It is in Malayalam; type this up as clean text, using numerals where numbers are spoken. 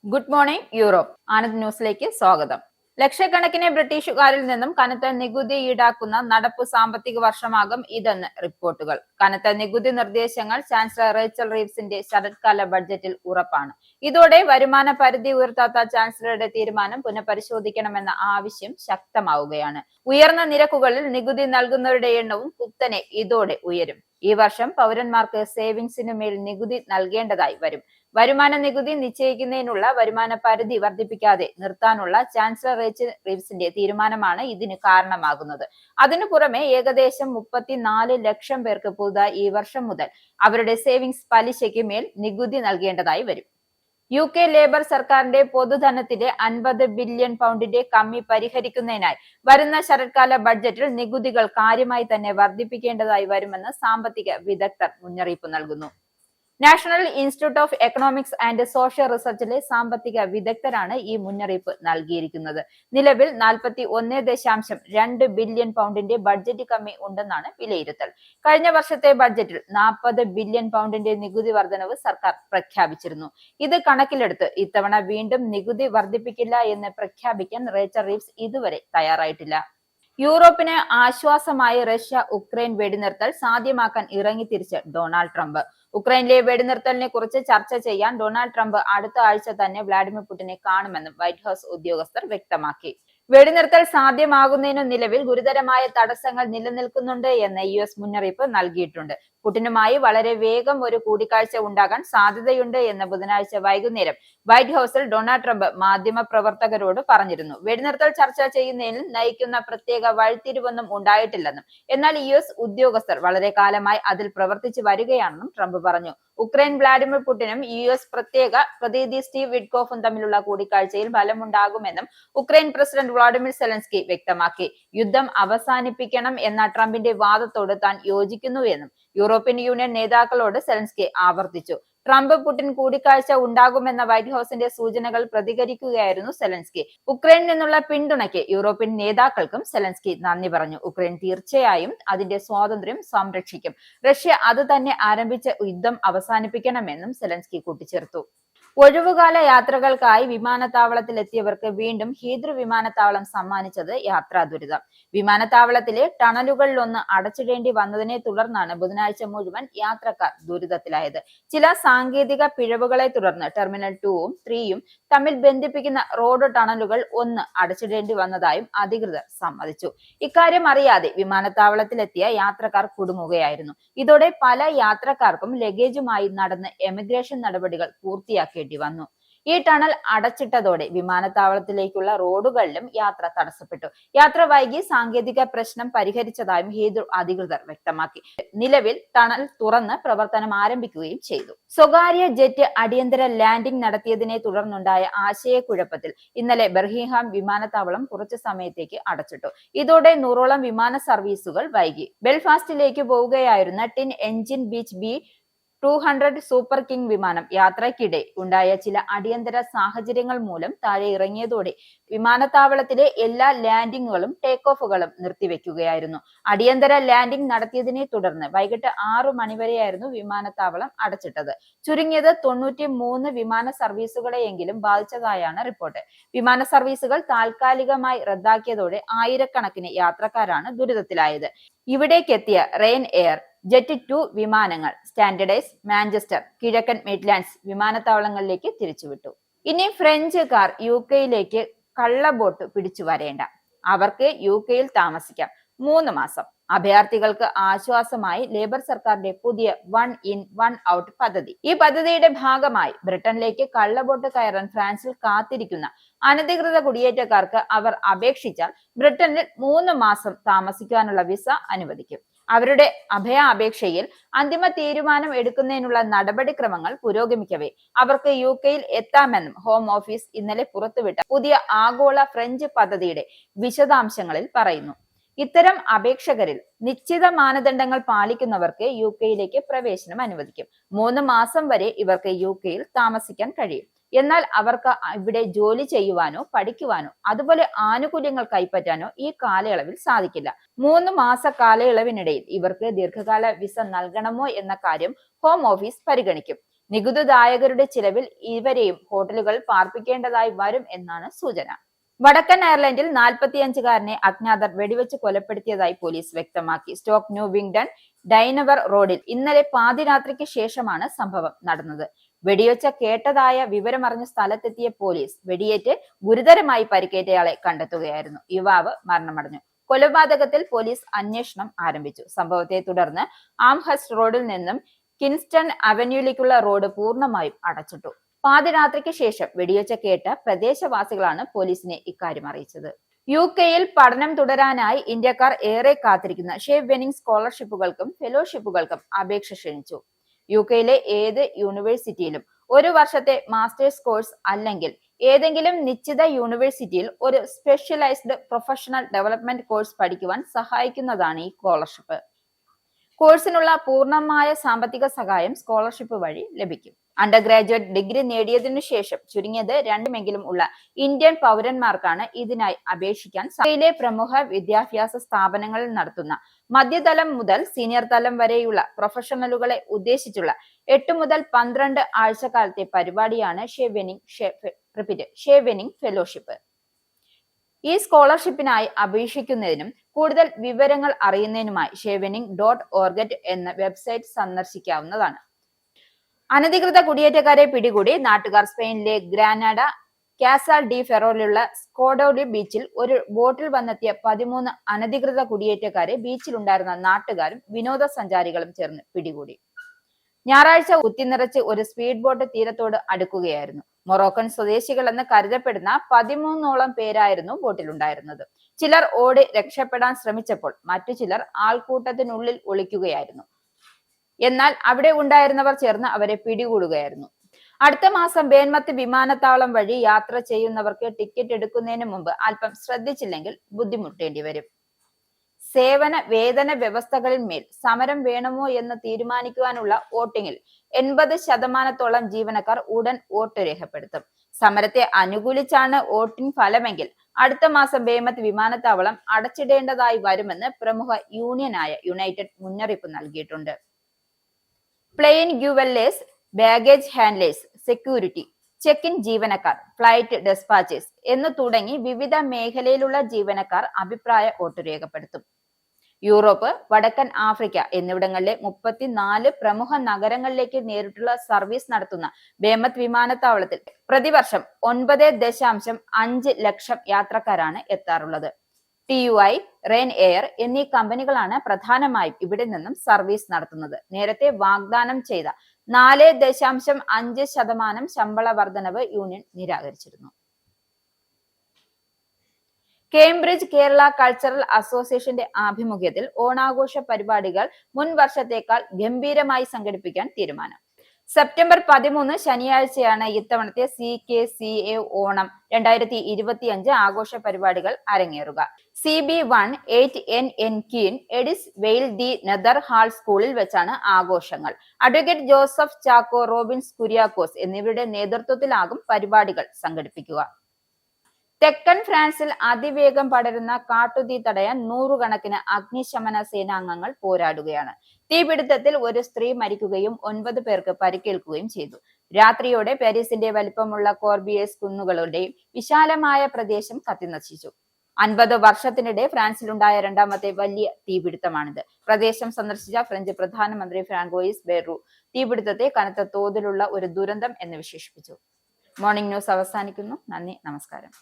Good morning Europe. ആനന്ദ് ന്യൂസിലേക്ക് സ്വാഗതം. ലക്ഷക്കണക്കിന് ബ്രിട്ടീഷുകാരിൽ നിന്നും കനത്ത നികുതി ഈടാക്കുന്ന നടപ്പു സാമ്പത്തിക വർഷമാകും ഇതെന്ന് റിപ്പോർട്ടുകൾ. കനത്ത നികുതി നിർദ്ദേശങ്ങൾ ചാൻസലർ റേച്ചൽ റീവ്സിന്റെ ശരത്കാല ബഡ്ജറ്റിൽ ഉറപ്പാണ്. ഇതോടെ വരുമാന പരിധി ഉയർത്താത്ത ചാൻസലറുടെ തീരുമാനം പുനഃപരിശോധിക്കണമെന്ന ആവശ്യം ശക്തമാവുകയാണ്. ഉയർന്ന നിരക്കുകളിൽ നികുതി നൽകുന്നവരുടെ എണ്ണവും കുത്തനെ ഇതോടെ ഉയരും. ഈ വർഷം പൗരന്മാർക്ക് സേവിങ്സിനു മേൽ നികുതി നൽകേണ്ടതായി വരും. വരുമാന നികുതി നിശ്ചയിക്കുന്നതിനുള്ള വരുമാന പരിധി വർദ്ധിപ്പിക്കാതെ നിർത്താനുള്ള ചാൻസലർ റേച്ചൽ റീവ്സിന്റെ തീരുമാനമാണ് ഇതിന് കാരണമാകുന്നത്. അതിനു പുറമെ ഏകദേശം 34 ലക്ഷം പേർക്ക് പുതുതായി ഈ വർഷം മുതൽ അവരുടെ സേവിങ്സ് പലിശയ്ക്ക് മേൽ നികുതി നൽകേണ്ടതായി വരും. UK ലേബർ സർക്കാരിന്റെ പൊതുധനത്തിലെ 50 ബില്യൺ പൗണ്ടിന്റെ കമ്മി പരിഹരിക്കുന്നതിനായി വരുന്ന ശരത്കാല ബഡ്ജറ്റിൽ നികുതികൾ കാര്യമായി തന്നെ വർദ്ധിപ്പിക്കേണ്ടതായി വരുമെന്ന് സാമ്പത്തിക വിദഗ്ധർ മുന്നറിയിപ്പ് നൽകുന്നു. National institute of economics and social റിസർച്ചിലെ സാമ്പത്തിക വിദഗ്ധരാണ് ഈ മുന്നറിയിപ്പ് നൽകിയിരിക്കുന്നത്. നിലവിൽ 41.2 ബില്യൺ പൗണ്ടിന്റെ ബഡ്ജറ്റ് കമ്മി ഉണ്ടെന്നാണ് വിലയിരുത്തൽ. കഴിഞ്ഞ വർഷത്തെ ബഡ്ജറ്റിൽ 40 ബില്യൺ പൗണ്ടിന്റെ നികുതി വർധനവ് സർക്കാർ പ്രഖ്യാപിച്ചിരുന്നു. ഇത് കണക്കിലെടുത്ത് ഇത്തവണ വീണ്ടും നികുതി വർദ്ധിപ്പിക്കില്ല എന്ന് പ്രഖ്യാപിക്കാൻ റേച്ചൽ റീവ്സ് ഇതുവരെ തയ്യാറായിട്ടില്ല. യൂറോപ്പിന് ആശ്വാസമായി റഷ്യ ഉക്രൈൻ വെടിനിർത്തൽ സാധ്യമാക്കാൻ ഇറങ്ങിത്തിരിച്ച് ഡൊണാൾഡ് ട്രംപ്. ഉക്രൈനിലെ വെടിനിർത്തലിനെ കുറിച്ച് ചർച്ച ചെയ്യാൻ ഡൊണാൾഡ് ട്രംപ് അടുത്ത ആഴ്ച തന്നെ വ്ളാഡിമിർ പുടിനെ കാണുമെന്നും വൈറ്റ് ഹൌസ് ഉദ്യോഗസ്ഥർ വ്യക്തമാക്കി. വെടിനിർത്തൽ സാധ്യമാകുന്നതിനു നിലവിൽ ഗുരുതരമായ തടസ്സങ്ങൾ നിലനിൽക്കുന്നുണ്ട് എന്ന് US മുന്നറിയിപ്പ് നൽകിയിട്ടുണ്ട്. പുടിനുമായി വളരെ വേഗം ഒരു കൂടിക്കാഴ്ച ഉണ്ടാകാൻ സാധ്യതയുണ്ട് എന്ന് ബുധനാഴ്ച വൈകുന്നേരം വൈറ്റ് ഹൌസിൽ ഡൊണാൾഡ് ട്രംപ് മാധ്യമ പ്രവർത്തകരോട് പറഞ്ഞിരുന്നു. വെടിനിർത്തൽ ചർച്ച ചെയ്യുന്നതിൽ നയിക്കുന്ന പ്രത്യേക വഴിത്തിരിവൊന്നും ഉണ്ടായിട്ടില്ലെന്നും എന്നാൽ US ഉദ്യോഗസ്ഥർ വളരെ കാലമായി അതിൽ പ്രവർത്തിച്ചു വരികയാണെന്നും ട്രംപ് പറഞ്ഞു. ഉക്രൈൻ വ്ളാഡിമിർ പുടിനും US പ്രത്യേക പ്രതിനിധി സ്റ്റീവ് വിറ്റ്കോഫും തമ്മിലുള്ള കൂടിക്കാഴ്ചയിൽ ഫലമുണ്ടാകുമെന്നും ഉക്രൈൻ പ്രസിഡന്റ് വ്ളാഡിമിർ സെലൻസ്കി വ്യക്തമാക്കി. യുദ്ധം അവസാനിപ്പിക്കണം എന്ന ട്രംപിന്റെ വാദത്തോട് താൻ യോജിക്കുന്നുവെന്നും യൂറോപ്യൻ യൂണിയൻ നേതാക്കളോട് സെലൻസ്കി ആവർത്തിച്ചു. ട്രംപ് പുടിൻ കൂടിക്കാഴ്ച ഉണ്ടാകുമെന്ന വൈറ്റ് ഹൌസിന്റെ സൂചനകൾ പ്രതികരിക്കുകയായിരുന്നു സെലൻസ്കി. ഉക്രൈനിൽ നിന്നുള്ള പിന്തുണയ്ക്ക് യൂറോപ്യൻ നേതാക്കൾക്കും സെലൻസ്കി നന്ദി പറഞ്ഞു. ഉക്രൈൻ തീർച്ചയായും അതിന്റെ സ്വാതന്ത്ര്യം സംരക്ഷിക്കും. റഷ്യ അത് തന്നെ ആരംഭിച്ച യുദ്ധം അവസാനിപ്പിക്കണമെന്നും സെലൻസ്കി കൂട്ടിച്ചേർത്തു. ഒഴിവുകാല യാത്രകൾക്കായി വിമാനത്താവളത്തിലെത്തിയവർക്ക് വീണ്ടും ഹീദ്രു വിമാനത്താവളം സമ്മാനിച്ചത് യാത്രാ ദുരിതം. വിമാനത്താവളത്തിലെ ടണലുകളിലൊന്ന് അടച്ചിടേണ്ടി വന്നതിനെ തുടർന്നാണ് ബുധനാഴ്ച മുഴുവൻ യാത്രക്കാർ ദുരിതത്തിലായത്. ചില സാങ്കേതിക പിഴവുകളെ തുടർന്ന് ടെർമിനൽ 2ഉം 3യും തമ്മിൽ ബന്ധിപ്പിക്കുന്ന റോഡ് ടണലുകൾ ഒന്ന് അടച്ചിടേണ്ടി വന്നതായും അധികൃതർ സമ്മതിച്ചു. ഇക്കാര്യം അറിയാതെ വിമാനത്താവളത്തിലെത്തിയ യാത്രക്കാർ കുടുങ്ങുകയായിരുന്നു. ഇതോടെ പല യാത്രക്കാർക്കും ലഗേജുമായി നടന്ന് എമിഗ്രേഷൻ നടപടികൾ പൂർത്തിയാക്കേണ്ടി വന്നു. ഈ ടണൽ അടച്ചിട്ടതോടെ വിമാനത്താവളത്തിലേക്കുള്ള റോഡുകളിലും യാത്ര തടസ്സപ്പെട്ടു. യാത്ര വൈകി സാങ്കേതിക പ്രശ്നം പരിഹരിച്ചതായും ഹീദ്രു അധികൃതർ വ്യക്തമാക്കി. നിലവിൽ ടണൽ തുറന്ന് പ്രവർത്തനം ആരംഭിക്കുകയും ചെയ്തു. സ്വകാര്യ ജെറ്റ് അടിയന്തര ലാൻഡിംഗ് നടത്തിയതിനെ തുടർന്നുണ്ടായ ആശയക്കുഴപ്പത്തിൽ ഇന്നലെ ബർമിംഗ്ഹാം വിമാനത്താവളം കുറച്ചു സമയത്തേക്ക് അടച്ചിട്ടു. ഇതോടെ 100ഓളം വിമാന സർവീസുകൾ വൈകി. ബെൽഫാസ്റ്റിലേക്ക് പോവുകയായിരുന്ന tin engine beach B200 super king വിമാനം യാത്രയ്ക്കിടെ ഉണ്ടായ ചില അടിയന്തര സാഹചര്യങ്ങൾ മൂലം താഴെ ഇറങ്ങിയതോടെ വിമാനത്താവളത്തിലെ എല്ലാ ലാൻഡിങ്ങുകളും ടേക്ക് ഓഫുകളും നിർത്തിവെക്കുകയായിരുന്നു. അടിയന്തര ലാൻഡിംഗ് നടത്തിയതിനെ തുടർന്ന് വൈകിട്ട് 6 മണിവരെയായിരുന്നു വിമാനത്താവളം അടച്ചിട്ടത്. ചുരുങ്ങിയത് 93 വിമാന സർവീസുകളെയെങ്കിലും ബാധിച്ചതായാണ് റിപ്പോർട്ട്. വിമാന സർവീസുകൾ താൽക്കാലികമായി റദ്ദാക്കിയതോടെ ആയിരക്കണക്കിന് യാത്രക്കാരാണ് ദുരിതത്തിലായത്. ഇവിടേക്കെത്തിയ റെയിൻ എയർ, ജെറ്റ് 2 വിമാനങ്ങൾ സ്റ്റാൻഡേർഡൈസ്, മാഞ്ചസ്റ്റർ, കിഴക്കൻ മിഡ്ലാൻഡ്സ് വിമാനത്താവളങ്ങളിലേക്ക് തിരിച്ചുവിട്ടു. ഇനി ഫ്രഞ്ചുകാർ UK കള്ളബോട്ട് പിടിച്ചു വരേണ്ട. അവർക്ക് UK താമസിക്കാം 3 മാസം. അഭയാർത്ഥികൾക്ക് ആശ്വാസമായി ലേബർ സർക്കാരിന്റെ പുതിയ 1 in 1 out പദ്ധതി. ഈ പദ്ധതിയുടെ ഭാഗമായി ബ്രിട്ടനിലേക്ക് കള്ളബോട്ട് കയറാൻ ഫ്രാൻസിൽ കാത്തിരിക്കുന്ന അനധികൃത കുടിയേറ്റക്കാർക്ക് അവർ അപേക്ഷിച്ചാൽ ബ്രിട്ടനിൽ 3 മാസം താമസിക്കാനുള്ള വിസ അനുവദിക്കും. അവരുടെ അപേക്ഷയിൽ അന്തിമ തീരുമാനം എടുക്കുന്നതിനുള്ള നടപടിക്രമങ്ങൾ പുരോഗമിക്കവേ അവർക്ക് UK എത്താമെന്നും ഹോം ഓഫീസ് ഇന്നലെ പുറത്തുവിട്ട പുതിയ ആഗോള ഫ്രഞ്ച് പദ്ധതിയുടെ വിശദാംശങ്ങളിൽ പറയുന്നു. ഇത്തരം അപേക്ഷകരിൽ നിശ്ചിത മാനദണ്ഡങ്ങൾ പാലിക്കുന്നവർക്ക് UK പ്രവേശനം അനുവദിക്കും. 3 മാസം വരെ ഇവർക്ക് UK താമസിക്കാൻ കഴിയും. എന്നാൽ അവർക്ക് ഇവിടെ ജോലി ചെയ്യുവാനോ പഠിക്കുവാനോ അതുപോലെ ആനുകൂല്യങ്ങൾ കൈപ്പറ്റാനോ ഈ കാലയളവിൽ സാധിക്കില്ല. 3 മാസ കാലയളവിനിടയിൽ ഇവർക്ക് ദീർഘകാല വിസ നൽകണമോ എന്ന കാര്യം ഹോം ഓഫീസ് പരിഗണിക്കും. നികുതിദായകരുടെ ചിലവിൽ ഇവരെയും ഹോട്ടലുകൾ പാർപ്പിക്കേണ്ടതായി വരും എന്നാണ് സൂചന. വടക്കൻ അയർലൻഡിൽ 45-കാരനെ അജ്ഞാതർ വെടിവെച്ച് കൊലപ്പെടുത്തിയതായി പോലീസ് വ്യക്തമാക്കി. സ്റ്റോക്ക് ന്യൂ വിംഗ്ടൺ ഡൈനവർ റോഡിൽ ഇന്നലെ പാതിരാത്രിക്ക് ശേഷമാണ് സംഭവം നടന്നത്. വെടിവെച്ച കേട്ടതായ വിവരമറിഞ്ഞ സ്ഥലത്തെത്തിയ പോലീസ് വെടിയേറ്റ് ഗുരുതരമായി പരിക്കേറ്റയാളെ കണ്ടെത്തുകയായിരുന്നു. യുവാവ് മരണമടഞ്ഞു. കൊലപാതകത്തിൽ പോലീസ് അന്വേഷണം ആരംഭിച്ചു. സംഭവത്തെ തുടർന്ന് ആംഹസ്റ്റ് റോഡിൽ നിന്നും കിൻസ്റ്റൺ അവന്യൂയിലേക്കുള്ള റോഡ് പൂർണ്ണമായും അടച്ചിട്ടു. പാതിരാത്രിക്ക് ശേഷം വെടിവെച്ച കേട്ട പ്രദേശവാസികളാണ് പോലീസിനെ ഇക്കാര്യം അറിയിച്ചത്. UK-യിൽ പഠനം തുടരാനായി ഇന്ത്യക്കാർ ഏറെ കാത്തിരിക്കുന്ന ഷേവ് വെനിംഗ് സ്കോളർഷിപ്പുകൾക്കും ഫെലോഷിപ്പുകൾക്കും അപേക്ഷ ക്ഷണിച്ചു. UK-യിലെ ഏത് യൂണിവേഴ്സിറ്റിയിലും 1 വർഷത്തെ മാസ്റ്റേഴ്സ് കോഴ്സ് അല്ലെങ്കിൽ ഏതെങ്കിലും നിശ്ചിത യൂണിവേഴ്സിറ്റിയിൽ ഒരു സ്പെഷ്യലൈസ്ഡ് പ്രൊഫഷണൽ ഡെവലപ്മെന്റ് കോഴ്സ് പഠിക്കുവാൻ സഹായിക്കുന്നതാണ് ഈ സ്കോളർഷിപ്പ്. കോഴ്സിനുള്ള പൂർണ്ണമായ സാമ്പത്തിക സഹായം സ്കോളർഷിപ്പ് വഴി ലഭിക്കും. അണ്ടർ ഗ്രാജുവേറ്റ് ഡിഗ്രി നേടിയതിനു ശേഷം ചുരുങ്ങിയത് 2 ഉള്ള ഇന്ത്യൻ പൗരന്മാർക്കാണ് ഇതിനായി അപേക്ഷിക്കാൻ സാധിക്കുക. പ്രമുഖ വിദ്യാഭ്യാസ സ്ഥാപനങ്ങളിൽ നടത്തുന്ന മധ്യതലം മുതൽ സീനിയർ തലം വരെയുള്ള പ്രൊഫഷണലുകളെ ഉദ്ദേശിച്ചുള്ള 8 മുതൽ 12 ആഴ്ചക്കാലത്തെ പരിപാടിയാണ് ഷേവ് വെനിംഗ് ഫെലോഷിപ്പ്. ഈ സ്കോളർഷിപ്പിനായി അപേക്ഷിക്കുന്നതിനും കൂടുതൽ വിവരങ്ങൾ അറിയുന്നതിനുമായി shavewening.org എന്ന വെബ്സൈറ്റ് സന്ദർശിക്കാവുന്നതാണ്. അനധികൃത കുടിയേറ്റക്കാരെ പിടികൂടി. നാട്ടുകാർ സ്പെയിനിലെ ഗ്രാനാഡ കാസാൽ ഡി ഫെറോയിലുള്ള സ്കോഡോലി ബീച്ചിൽ ഒരു ബോട്ടിൽ വന്നെത്തിയ 13 അനധികൃത കുടിയേറ്റക്കാരെ ബീച്ചിലുണ്ടായിരുന്ന നാട്ടുകാരും വിനോദസഞ്ചാരികളും ചേർന്ന് പിടികൂടി. ഞായറാഴ്ച കുത്തിനിറച്ച് ഒരു സ്പീഡ് ബോട്ട് തീരത്തോട് അടുക്കുകയായിരുന്നു. മൊറോക്കൻ സ്വദേശികളെന്ന് കരുതപ്പെടുന്ന 13ഓളം പേരായിരുന്നു ബോട്ടിലുണ്ടായിരുന്നത്. ചിലർ ഓടി രക്ഷപ്പെടാൻ ശ്രമിച്ചപ്പോൾ മറ്റു ചിലർ ആൾക്കൂട്ടത്തിനുള്ളിൽ ഒളിക്കുകയായിരുന്നു. എന്നാൽ അവിടെ ഉണ്ടായിരുന്നവർ ചേർന്ന് അവരെ പിടികൂടുകയായിരുന്നു. അടുത്ത മാസം ബേൻമത്ത് വിമാനത്താവളം വഴി യാത്ര ചെയ്യുന്നവർക്ക് ടിക്കറ്റ് എടുക്കുന്നതിന് മുമ്പ് അല്പം ശ്രദ്ധിച്ചില്ലെങ്കിൽ ബുദ്ധിമുട്ടേണ്ടി വരും. സേവന വേതന വ്യവസ്ഥകളിൽ മേൽ സമരം വേണമോ എന്ന് തീരുമാനിക്കുവാനുള്ള വോട്ടിംഗിൽ 80% ജീവനക്കാർ ഉടൻ വോട്ട് രേഖപ്പെടുത്തും. സമരത്തെ അനുകൂലിച്ചാണ് വോട്ടിംഗ് ഫലമെങ്കിൽ അടുത്ത മാസം ബേമത്ത് വിമാനത്താവളം അടച്ചിടേണ്ടതായി വരുമെന്ന് പ്രമുഖ യൂണിയനായ യുണൈറ്റഡ് മുന്നറിയിപ്പ് നൽകിയിട്ടുണ്ട്. Plane fuellers, baggage handlers, security, check in ജീവനക്കാർ, ഫ്ലൈറ്റ് ഡെസ്പാച്ചേഴ്സ് എന്നു തുടങ്ങി വിവിധ മേഖലയിലുള്ള ജീവനക്കാർ അഭിപ്രായ വോട്ട് രേഖപ്പെടുത്തും. യൂറോപ്പ്, വടക്കൻ ആഫ്രിക്ക എന്നിവിടങ്ങളിലെ 34 പ്രമുഖ നഗരങ്ങളിലേക്ക് നേരിട്ടുള്ള സർവീസ് നടത്തുന്ന ബേമത്ത് വിമാനത്താവളത്തിൽ പ്രതിവർഷം 9.5 ലക്ഷം യാത്രക്കാരാണ് എത്താറുള്ളത്. TUI, റെയിൻ എയർ എന്നീ കമ്പനികളാണ് പ്രധാനമായും ഇവിടെ നിന്നും സർവീസ് നടത്തുന്നത്. നേരത്തെ വാഗ്ദാനം ചെയ്ത 4.5% ശമ്പള വർധനവ് യൂണിയൻ നിരാകരിച്ചിരുന്നു. കേംബ്രിഡ്ജ് കേരള കൾച്ചറൽ അസോസിയേഷന്റെ ആഭിമുഖ്യത്തിൽ ഓണാഘോഷ പരിപാടികൾ മുൻ വർഷത്തേക്കാൾ ഗംഭീരമായി സംഘടിപ്പിക്കാൻ തീരുമാനം. സെപ്റ്റംബർ 13 ശനിയാഴ്ചയാണ് ഇത്തവണത്തെ CKCA ഓണം 2025 ആഘോഷ പരിപാടികൾ അരങ്ങേറുക. CB1 8NN കീൻ എഡിസ് വെയിൽ ദി നെതർ ഹാൾ സ്കൂളിൽ വെച്ചാണ് ആഘോഷങ്ങൾ. അഡ്വക്കേറ്റ് ജോസഫ് ചാക്കോ, റോബിൻസ് കുര്യാക്കോസ് എന്നിവരുടെ നേതൃത്വത്തിലാകും പരിപാടികൾ സംഘടിപ്പിക്കുക. തെക്കൻ ഫ്രാൻസിൽ അതിവേഗം പടരുന്ന കാട്ടുതീ തടയാൻ 100 കണക്കിന് അഗ്നിശമന സേനാംഗങ്ങൾ പോരാടുകയാണ്. തീപിടുത്തത്തിൽ ഒരു സ്ത്രീ മരിക്കുകയും 9 പേർക്ക് പരിക്കേൽക്കുകയും ചെയ്തു. രാത്രിയോടെ പാരീസിന്റെ വലിപ്പമുള്ള കോർബിയേഴ്സ് കുന്നുകളുടെയും വിശാലമായ പ്രദേശം കത്തിനശിച്ചു. 50 വർഷത്തിനിടെ ഫ്രാൻസിലുണ്ടായ 2ാമത്തെ വലിയ തീപിടുത്തമാണിത്. പ്രദേശം സന്ദർശിച്ച ഫ്രഞ്ച് പ്രധാനമന്ത്രി ഫ്രാങ്കോയിസ് ബെയ്റു തീപിടുത്തത്തെ കനത്ത തോതിലുള്ള ഒരു ദുരന്തം എന്ന് വിശേഷിപ്പിച്ചു. മോർണിംഗ് ന്യൂസ് അവസാനിക്കുന്നു. നന്ദി, നമസ്കാരം.